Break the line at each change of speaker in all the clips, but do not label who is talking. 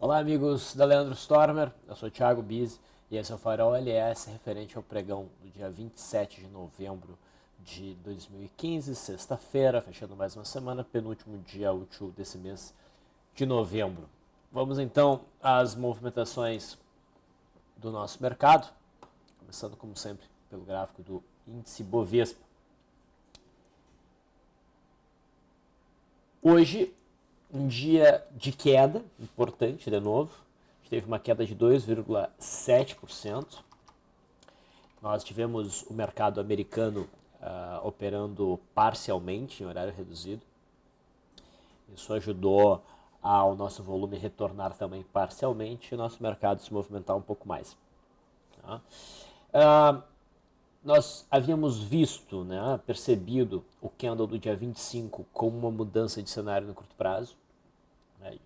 Olá, amigos da Leandro Stormer, eu sou o Thiago Bizzi e esse é o Farol LS referente ao pregão do dia 27 de novembro de 2015, sexta-feira, fechando mais uma semana, penúltimo dia útil desse mês de novembro. Vamos então às movimentações do nosso mercado, começando como sempre pelo gráfico do índice Bovespa. Hoje, um dia de queda importante de novo. A gente teve uma queda de 2,7%. Nós tivemos o mercado americano operando parcialmente em horário reduzido. Isso ajudou ao nosso volume retornar também parcialmente e o nosso mercado se movimentar um pouco mais. Tá? Nós havíamos visto, percebido o candle do dia 25 como uma mudança de cenário no curto prazo,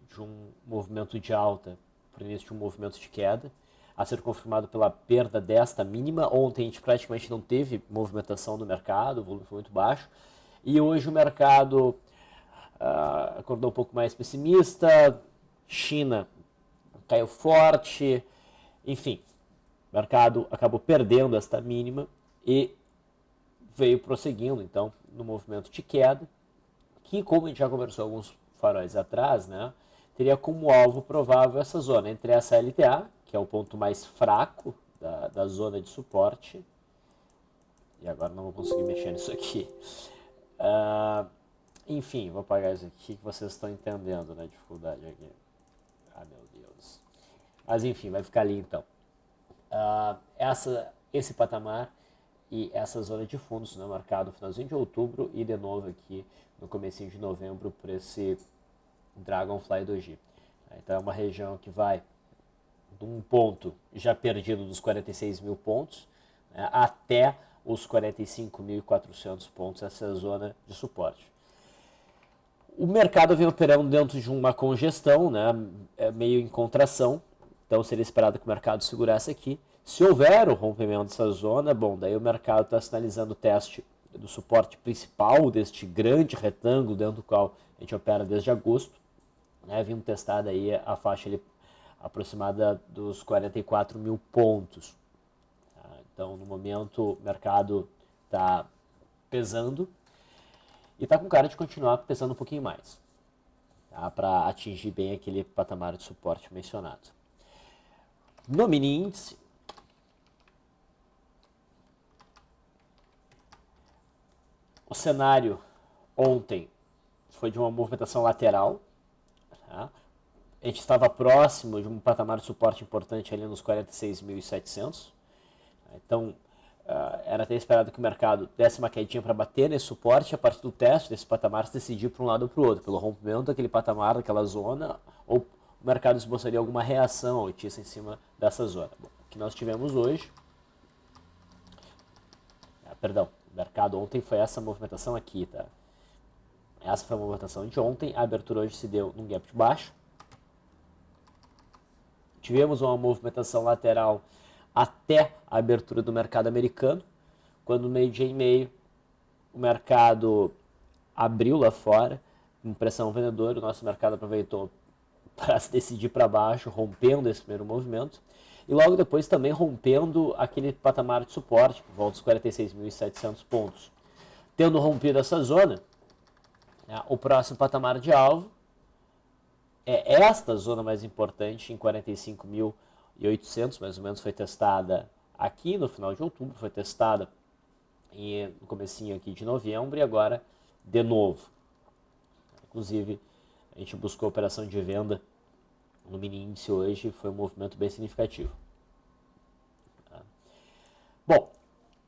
de um movimento de alta para o início de um movimento de queda, a ser confirmado pela perda desta mínima. Ontem a gente praticamente não teve movimentação no mercado, o volume foi muito baixo, e hoje o mercado acordou um pouco mais pessimista, China caiu forte, enfim, o mercado acabou perdendo esta mínima e veio prosseguindo, então, no movimento de queda, que, como a gente já conversou alguns faróis atrás, teria como alvo provável essa zona entre essa LTA, que é o ponto mais fraco da zona de suporte, e agora não vou conseguir mexer nisso aqui. Enfim, vou apagar isso aqui que vocês estão entendendo, né, a dificuldade aqui. Ah, meu Deus. Mas enfim, vai ficar ali então. Esse patamar e essa zona de fundos, marcado no finalzinho de outubro e de novo aqui no comecinho de novembro por esse Dragonfly Doji. Então é uma região que vai de um ponto já perdido dos 46 mil pontos até os 45.400 pontos, essa zona de suporte. O mercado vem operando dentro de uma congestão, meio em contração, então seria esperado que o mercado segurasse aqui. Se houver o rompimento dessa zona, bom, daí o mercado está sinalizando o teste do suporte principal deste grande retângulo dentro do qual a gente opera desde agosto. Vimos testar daí a faixa ali aproximada dos 44 mil pontos. Então, no momento, o mercado está pesando e está com cara de continuar pesando um pouquinho mais, para atingir bem aquele patamar de suporte mencionado. No mini índice, o cenário ontem foi de uma movimentação lateral. A gente estava próximo de um patamar de suporte importante ali nos 46.700. Então, era até esperado que o mercado desse uma quedinha para bater nesse suporte, a partir do teste desse patamar se decidir para um lado ou para o outro, pelo rompimento daquele patamar, daquela zona, ou o mercado esboçaria alguma reação altíssima em cima dessa zona. Bom, o que nós tivemos hoje... Perdão, o mercado ontem foi essa movimentação aqui, tá? Essa foi a movimentação de ontem, a abertura hoje se deu num gap de baixo. Tivemos uma movimentação lateral até a abertura do mercado americano, quando meio-dia e meio o mercado abriu lá fora, com pressão vendedora, o nosso mercado aproveitou para se decidir para baixo, rompendo esse primeiro movimento, e logo depois também rompendo aquele patamar de suporte, por volta dos 46.700 pontos. Tendo rompido essa zona, o próximo patamar de alvo é esta zona mais importante, em 45.800, mais ou menos, foi testada aqui no final de outubro, foi testada no comecinho aqui de novembro e agora de novo. Inclusive, a gente buscou operação de venda no mini índice hoje, foi um movimento bem significativo. Bom,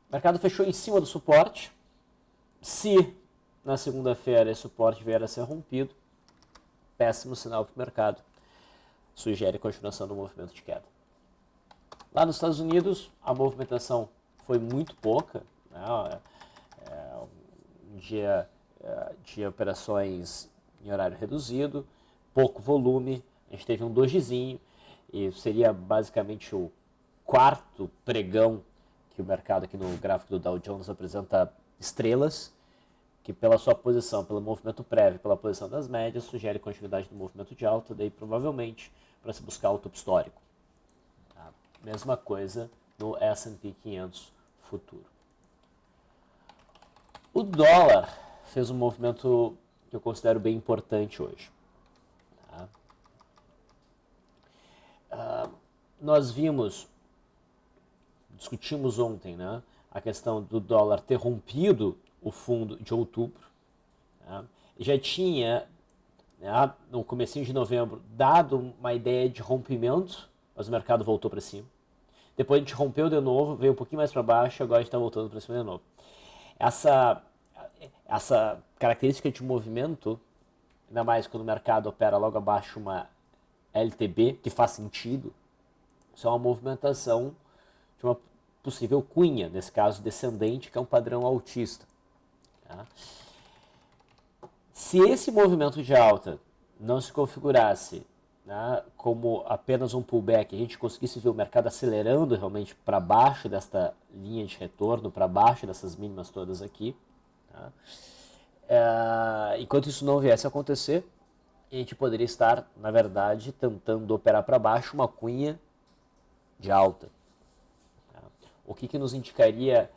o mercado fechou em cima do suporte. Se na segunda-feira esse suporte vier a ser rompido, péssimo sinal para o mercado, sugere continuação do movimento de queda. Lá nos Estados Unidos, a movimentação foi muito pouca, um dia de operações em horário reduzido, pouco volume, a gente teve um dojizinho, e seria basicamente o quarto pregão que o mercado aqui no gráfico do Dow Jones apresenta estrelas, que pela sua posição, pelo movimento prévio, pela posição das médias, sugere continuidade do movimento de alta, daí provavelmente para se buscar o topo histórico. Tá? Mesma coisa no S&P 500 futuro. O dólar fez um movimento que eu considero bem importante hoje. Tá? Nós discutimos ontem, né, a questão do dólar ter rompido o fundo de outubro. Né, já tinha, né, no comecinho de novembro, dado uma ideia de rompimento, mas o mercado voltou para cima. Depois a gente rompeu de novo, veio um pouquinho mais para baixo, agora a gente está voltando para cima de novo. Essa característica de movimento, ainda mais quando o mercado opera logo abaixo uma LTB, que faz sentido, isso é uma movimentação de uma possível cunha, nesse caso descendente, que é um padrão altista. Tá? Se esse movimento de alta não se configurasse, né, como apenas um pullback, a gente conseguisse ver o mercado acelerando realmente para baixo desta linha de retorno, para baixo dessas mínimas todas aqui, tá? Enquanto isso não viesse a acontecer, a gente poderia estar, na verdade, tentando operar para baixo uma cunha de alta. Tá? O que nos indicaria,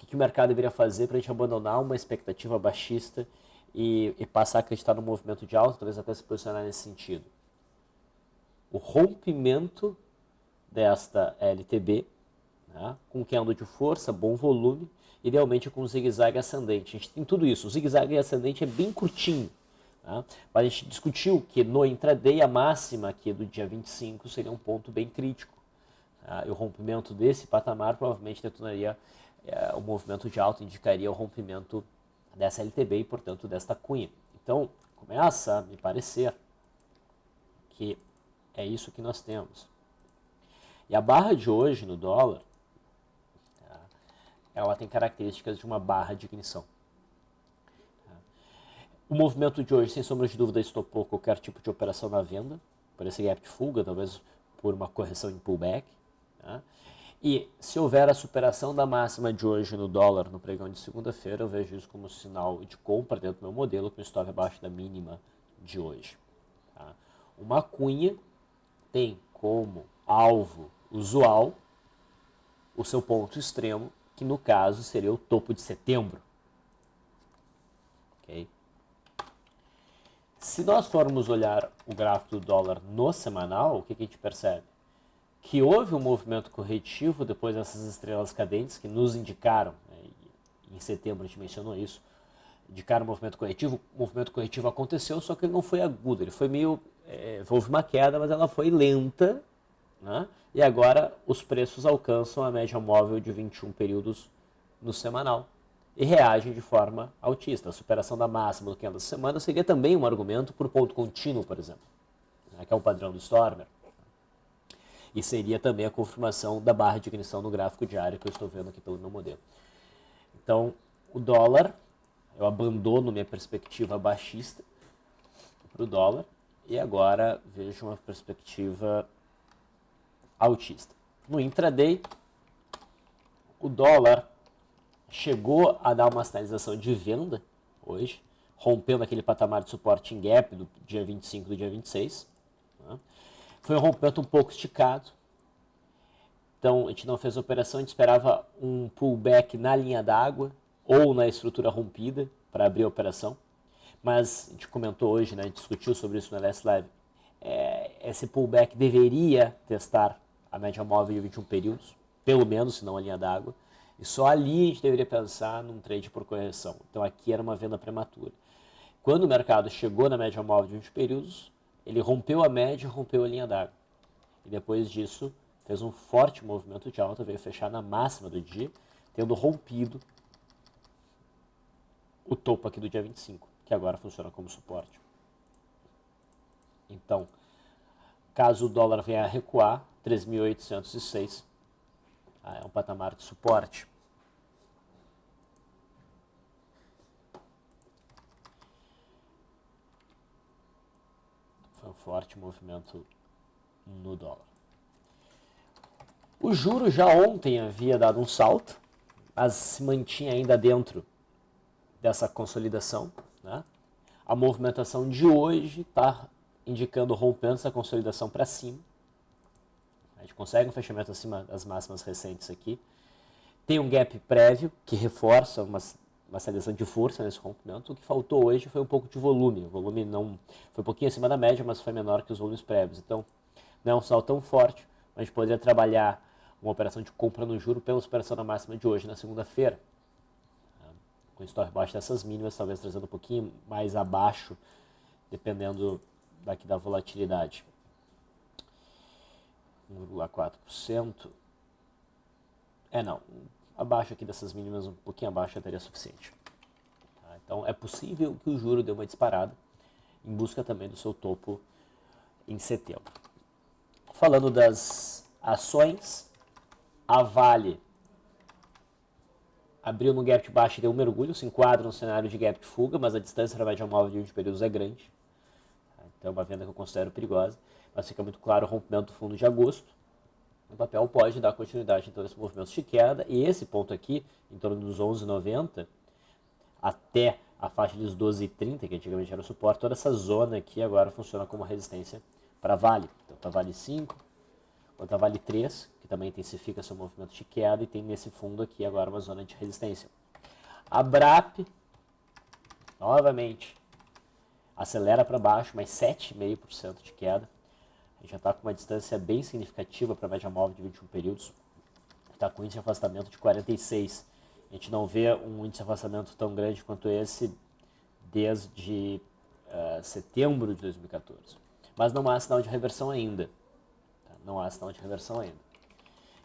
o que o mercado deveria fazer para a gente abandonar uma expectativa baixista e passar a acreditar no movimento de alta, talvez até se posicionar nesse sentido? O rompimento desta LTB, né, com candle de força, bom volume, idealmente com zigue-zague ascendente. A gente tem tudo isso. O zigue-zague ascendente é bem curtinho. Tá? Mas a gente discutiu que no intraday a máxima aqui do dia 25 seria um ponto bem crítico. Tá? E o rompimento desse patamar provavelmente detonaria o movimento de alta, indicaria o rompimento dessa LTB e, portanto, desta cunha. Então, começa a me parecer que é isso que nós temos. E a barra de hoje no dólar, tá, ela tem características de uma barra de ignição. Tá? O movimento de hoje, sem sombra de dúvida, estopou qualquer tipo de operação na venda, por esse gap de fuga, talvez por uma correção em pullback. Tá? E se houver a superação da máxima de hoje no dólar no pregão de segunda-feira, eu vejo isso como sinal de compra dentro do meu modelo, com stop abaixo da mínima de hoje. Tá? Uma cunha tem como alvo usual o seu ponto extremo, que no caso seria o topo de setembro. Okay? Se nós formos olhar o gráfico do dólar no semanal, o que a gente percebe? Que houve um movimento corretivo depois dessas estrelas cadentes que nos indicaram, né, em setembro a gente mencionou isso, indicaram um movimento corretivo. O movimento corretivo aconteceu, só que ele não foi agudo, ele foi meio, houve uma queda, mas ela foi lenta, né? E agora os preços alcançam a média móvel de 21 períodos no semanal e reagem de forma altista. A superação da máxima do candle da semana seria também um argumento por ponto contínuo, por exemplo, né, que é o padrão do Stormer. E seria também a confirmação da barra de ignição no gráfico diário que eu estou vendo aqui pelo meu modelo. Então, o dólar, eu abandono minha perspectiva baixista para o dólar e agora vejo uma perspectiva altista. No intraday, o dólar chegou a dar uma sinalização de venda hoje, rompendo aquele patamar de suporte em gap do dia 25 do dia 26. Né? Foi um rompimento um pouco esticado. Então, a gente não fez a operação, a gente esperava um pullback na linha d'água ou na estrutura rompida para abrir a operação. Mas a gente comentou hoje, né, a gente discutiu sobre isso na Last Live, esse pullback deveria testar a média móvel de 21 períodos, pelo menos, se não a linha d'água. E só ali a gente deveria pensar num trade por correção. Então, aqui era uma venda prematura. Quando o mercado chegou na média móvel de 20 períodos, ele rompeu a média e rompeu a linha d'água. E depois disso, fez um forte movimento de alta, veio fechar na máxima do dia, tendo rompido o topo aqui do dia 25, que agora funciona como suporte. Então, caso o dólar venha a recuar, 3.806 é um patamar de suporte. Foi um forte movimento no dólar. O juro já ontem havia dado um salto, mas se mantinha ainda dentro dessa consolidação. Né? A movimentação de hoje está indicando rompendo essa consolidação para cima. A gente consegue um fechamento acima das máximas recentes aqui. Tem um gap prévio que reforça uma seleção de força nesse rompimento. O que faltou hoje foi um pouco de volume. O volume não foi um pouquinho acima da média, mas foi menor que os volumes prévios. Então, não é um salto tão forte, mas a gente poderia trabalhar uma operação de compra no juro pela superação da máxima de hoje, na segunda-feira. Com stop abaixo dessas mínimas, talvez trazendo um pouquinho mais abaixo, dependendo daqui da volatilidade. 1,4%. Não. Abaixo aqui dessas mínimas, um pouquinho abaixo, já teria suficiente. Tá? Então, é possível que o juro dê uma disparada, em busca também do seu topo em setembro. Falando das ações, a Vale abriu no gap de baixo e deu um mergulho, se enquadra no cenário de gap de fuga, mas a distância para a média móvel de 20 períodos é grande. Então é uma venda que eu considero perigosa, mas fica muito claro o rompimento do fundo de agosto. O papel pode dar continuidade então nesse movimento de queda, e esse ponto aqui, em torno dos 11,90 até a faixa dos 12,30, que antigamente era o suporte, toda essa zona aqui agora funciona como resistência para Vale. Então para Vale 5, quanto a Vale 3, que também intensifica seu movimento de queda, e tem nesse fundo aqui agora uma zona de resistência. A BRAP, novamente, acelera para baixo, mais 7,5% de queda. A gente já está com uma distância bem significativa para a média móvel de 21 períodos. Está com índice de afastamento de 46. A gente não vê um índice de afastamento tão grande quanto esse desde setembro de 2014. Mas não há sinal de reversão ainda. Não há sinal de reversão ainda.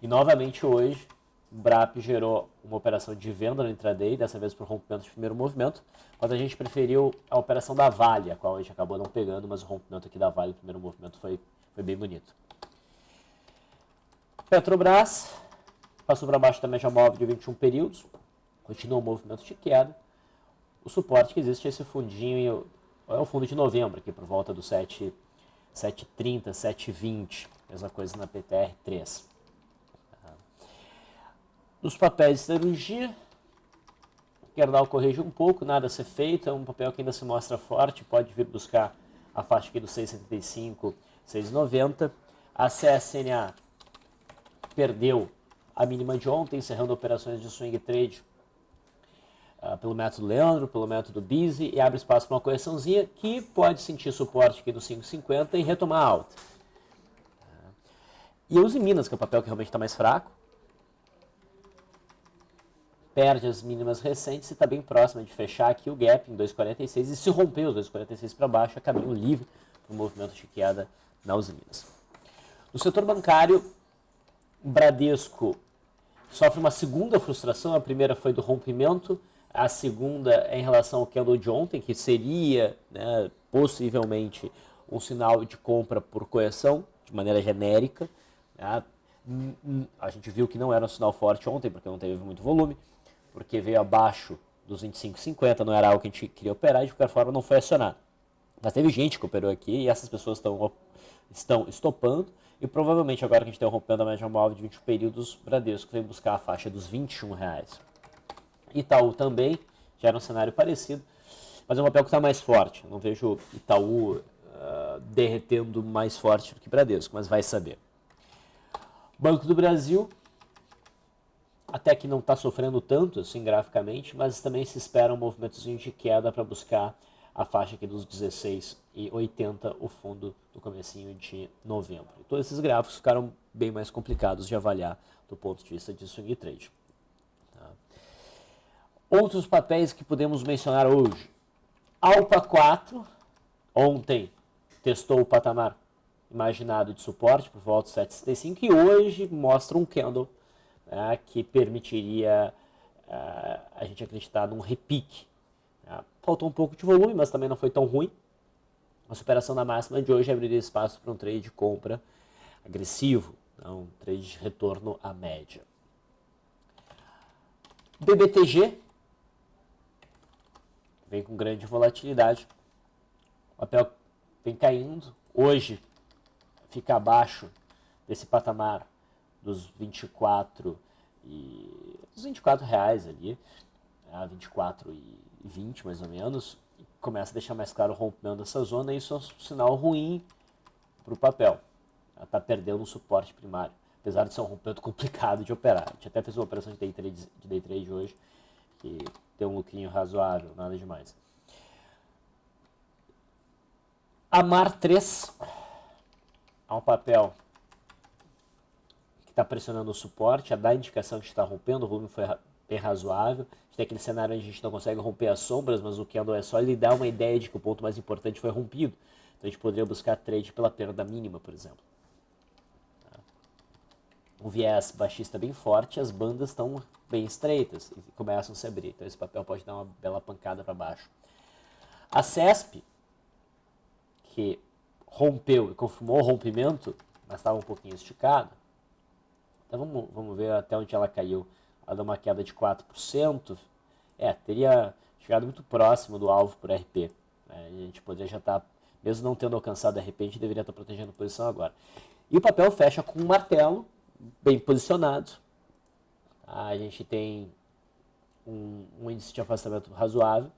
E novamente hoje, o BRAP gerou uma operação de venda no intraday, dessa vez por rompimento de primeiro movimento, mas a gente preferiu a operação da Vale, a qual a gente acabou não pegando, mas o rompimento aqui da Vale, o primeiro movimento, foi bem bonito. Petrobras passou para baixo da média móvel de 21 períodos, continua o movimento de queda. O suporte que existe é esse fundinho, é o fundo de novembro, aqui por volta do 7,30, 7,20, mesma coisa na PTR3. Nos papéis de siderurgia, Gerdau corrige um pouco, nada a ser feito, é um papel que ainda se mostra forte, pode vir buscar a faixa aqui do 6,75, 6,90. A CSNA perdeu a mínima de ontem, encerrando operações de swing trade pelo método Leandro, pelo método Busy, e abre espaço para uma correçãozinha que pode sentir suporte aqui no 5,50 e retomar a alta. E a Uzi Minas, que é o papel que realmente está mais fraco, perde as mínimas recentes e está bem próxima de fechar aqui o gap em 2,46, e se romper os 2,46 para baixo, é caminho livre para o movimento de queda na Uzi Minas. No setor bancário, o Bradesco sofre uma segunda frustração. A primeira foi do rompimento, a segunda é em relação ao candle de ontem, que seria, né, possivelmente um sinal de compra por correção, de maneira genérica. Né? A gente viu que não era um sinal forte ontem, porque não teve muito volume, porque veio abaixo dos 25,50, não era algo que a gente queria operar, e de qualquer forma não foi acionado. Mas teve gente que operou aqui, e essas pessoas estão estopando, e provavelmente agora que a gente tem um rompendo a média móvel de 20 períodos, Bradesco vem buscar a faixa dos R$21. Itaú também, já era um cenário parecido, mas é um papel que está mais forte. Eu não vejo Itaú derretendo mais forte do que Bradesco, mas vai saber. Banco do Brasil, até que não está sofrendo tanto assim graficamente, mas também se espera um movimentozinho de queda para buscar a faixa aqui dos 16,80, o fundo do comecinho de novembro. Todos esses gráficos ficaram bem mais complicados de avaliar do ponto de vista de swing trade. Tá? Outros papéis que podemos mencionar hoje. Alpa 4, ontem testou o patamar imaginado de suporte por volta de 7,65 e hoje mostra um candle, né, que permitiria a gente acreditar num repique. Faltou um pouco de volume, mas também não foi tão ruim. A superação da máxima de hoje abriria espaço para um trade de compra agressivo, um trade de retorno à média. BBTG vem com grande volatilidade. O papel vem caindo. Hoje fica abaixo desse patamar dos 24 reais ali, a 24,20 mais ou menos. começa a deixar mais claro o rompimento dessa zona, e isso é um sinal ruim para o papel. Ela está perdendo um suporte primário, apesar de ser um rompimento complicado de operar. A gente até fez uma operação de day trade hoje, que tem um lucrinho razoável, nada demais. A MAR 3 é um papel que está pressionando o suporte, a dar indicação que está rompendo, o volume foi bem razoável. A gente tem aquele cenário onde a gente não consegue romper as sombras, mas o candle é só ele dá uma ideia de que o ponto mais importante foi rompido. Então a gente poderia buscar trade pela perda mínima, por exemplo. Um viés baixista bem forte, as bandas estão bem estreitas e começam a se abrir. Então esse papel pode dar uma bela pancada para baixo. A CESP, que rompeu e confirmou o rompimento, mas estava um pouquinho esticado. Então vamos ver até onde ela caiu. Ela deu uma queda de 4%. Teria chegado muito próximo do alvo por RP. A gente poderia já estar, mesmo não tendo alcançado RP, a gente deveria estar protegendo a posição agora. E o papel fecha com um martelo bem posicionado. A gente tem um índice de afastamento razoável.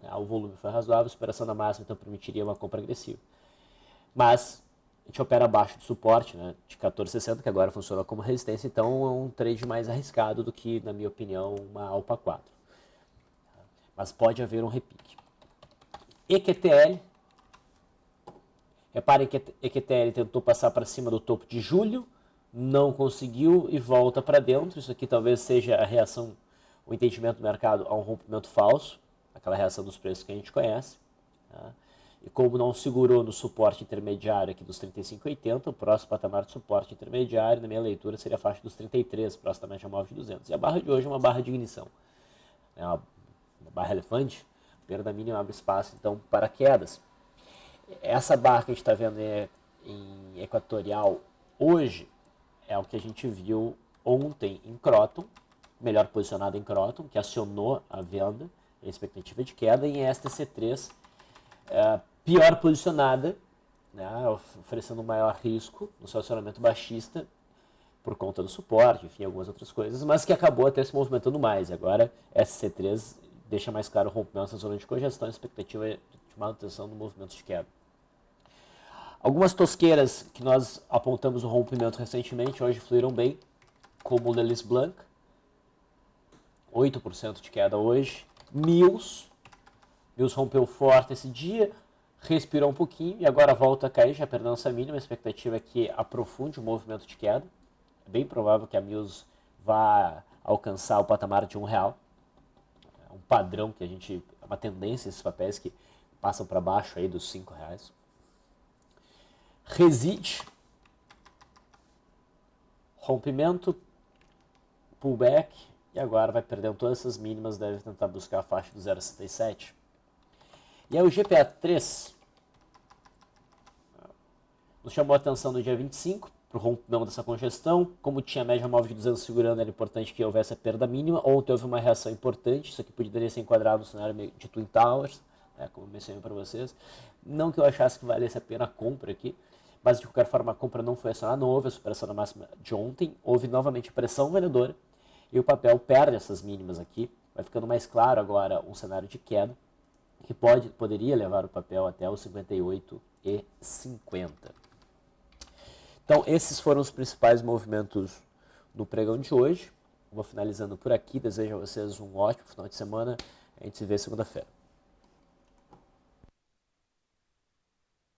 O volume foi razoável, a superação da máxima então permitiria uma compra agressiva. Mas a gente opera abaixo do suporte, né, de 14,60, que agora funciona como resistência, então é um trade mais arriscado do que, na minha opinião, uma Alpa 4. Mas pode haver um repique. EQTL. Reparem que EQTL tentou passar para cima do topo de julho, não conseguiu e volta para dentro. Isso aqui talvez seja a reação, o entendimento do mercado a um rompimento falso, aquela reação dos preços que a gente conhece. Tá? E como não segurou no suporte intermediário aqui dos 35,80, o próximo patamar de suporte intermediário, na minha leitura, seria a faixa dos 33, próximo da média móvel de 200. E a barra de hoje é uma barra de ignição. É uma barra elefante, perda mínima abre espaço, então, para quedas. Essa barra que a gente está vendo em equatorial hoje é o que a gente viu ontem em Croton, melhor posicionado em Croton, que acionou a venda, a expectativa de queda, e em STC3, pior posicionada, né, oferecendo maior risco no seu acionamento baixista, por conta do suporte, enfim, algumas outras coisas, mas que acabou até se movimentando mais. Agora, SC3 deixa mais claro o rompimento nessa zona de congestão e expectativa de manutenção do movimento de queda. Algumas tosqueiras que nós apontamos o rompimento recentemente, hoje fluíram bem, como o Lelis Blanc, 8% de queda hoje. Mills rompeu forte esse dia, respirou um pouquinho e agora volta a cair, já perdendo essa mínima. A expectativa é que aprofunde o movimento de queda. É bem provável que a Mills vá alcançar o patamar de R$1. É um padrão que a gente, é uma tendência esses papéis que passam para baixo aí dos R$5. Reside, rompimento, pullback, e agora vai perdendo todas essas mínimas, deve tentar buscar a faixa do 0,67. E aí o GPA3 nos chamou a atenção no dia 25, para o rompimento dessa congestão. Como tinha média móvel de 200 segurando, era importante que houvesse a perda mínima. Ontem houve uma reação importante, isso aqui poderia ser enquadrado no cenário de Twin Towers, como eu mencionei para vocês. Não que eu achasse que valesse a pena a compra aqui, mas de qualquer forma a compra não foi acionada, não houve a superação da máxima de ontem, houve novamente pressão vendedora e o papel perde essas mínimas aqui. Vai ficando mais claro agora um cenário de queda que poderia levar o papel até os 58,50. Então esses foram os principais movimentos do pregão de hoje. Vou finalizando por aqui, desejo a vocês um ótimo final de semana, a gente se vê segunda-feira.